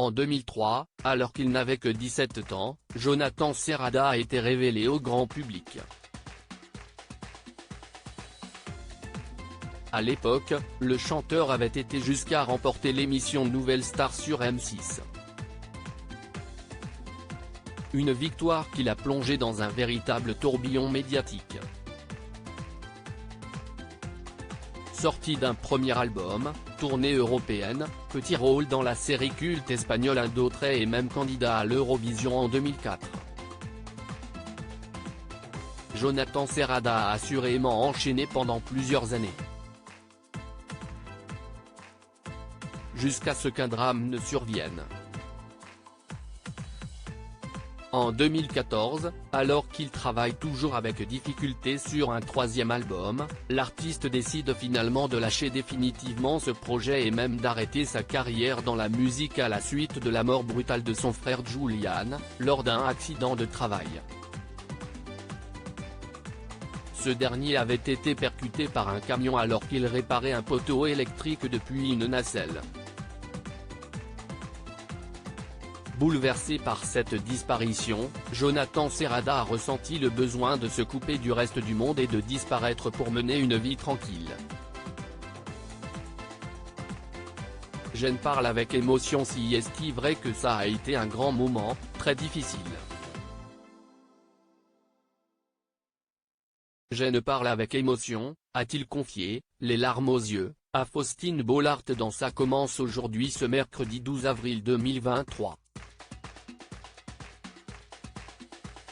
En 2003, alors qu'il n'avait que 17 ans, Jonathan Serrada a été révélé au grand public. À l'époque, le chanteur avait été jusqu'à remporter l'émission Nouvelle Star sur M6. Une victoire qui l'a plongé dans un véritable tourbillon médiatique. Sortie d'un premier album, tournée européenne, petit rôle dans la série culte espagnole Un d'autre et même candidat à l'Eurovision en 2004. Jonathan Serrada a assurément enchaîné pendant plusieurs années. Jusqu'à ce qu'un drame ne survienne. En 2014, alors qu'il travaille toujours avec difficulté sur un troisième album, l'artiste décide finalement de lâcher définitivement ce projet et même d'arrêter sa carrière dans la musique à la suite de la mort brutale de son frère Julian, lors d'un accident de travail. Ce dernier avait été percuté par un camion alors qu'il réparait un poteau électrique depuis une nacelle. Bouleversé par cette disparition, Jonathan Serrada a ressenti le besoin de se couper du reste du monde et de disparaître pour mener une vie tranquille. J'en parle avec émotion, si est vrai que ça a été un grand moment, très difficile. J'en parle avec émotion, a-t-il confié, les larmes aux yeux, à Faustine Bollaert dans Ça commence aujourd'hui ce mercredi 12 avril 2023.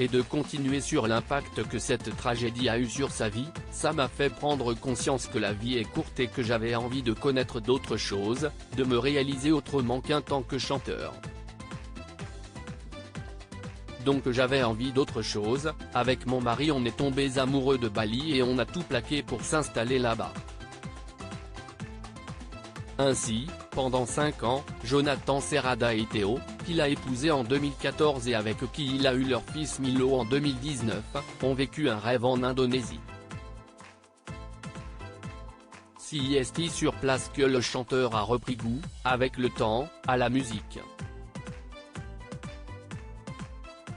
Et de continuer sur l'impact que cette tragédie a eu sur sa vie, ça m'a fait prendre conscience que la vie est courte et que j'avais envie de connaître d'autres choses, de me réaliser autrement qu'en tant que chanteur. Donc j'avais envie d'autre chose. Avec mon mari on est tombés amoureux de Bali et on a tout plaqué pour s'installer là-bas. Ainsi, pendant 5 ans, Jonathan Serrada et Théo, qu'il a épousé en 2014 et avec qui il a eu leur fils Milo en 2019, ont vécu un rêve en Indonésie. Si est sur place que le chanteur a repris goût, avec le temps, à la musique.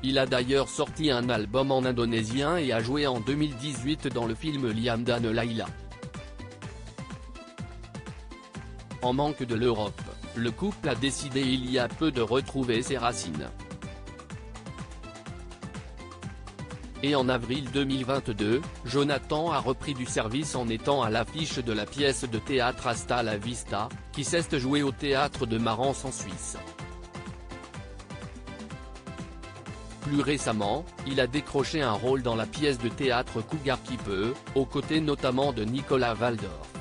Il a d'ailleurs sorti un album en indonésien et a joué en 2018 dans le film Liam Dan Laila. En manque de l'Europe, le couple a décidé il y a peu de retrouver ses racines. Et en avril 2022, Jonathan a repris du service en étant à l'affiche de la pièce de théâtre Hasta la Vista, qui s'est jouée au théâtre de Marans en Suisse. Plus récemment, il a décroché un rôle dans la pièce de théâtre Cougar qui peut, aux côtés notamment de Nicolas Waldorf.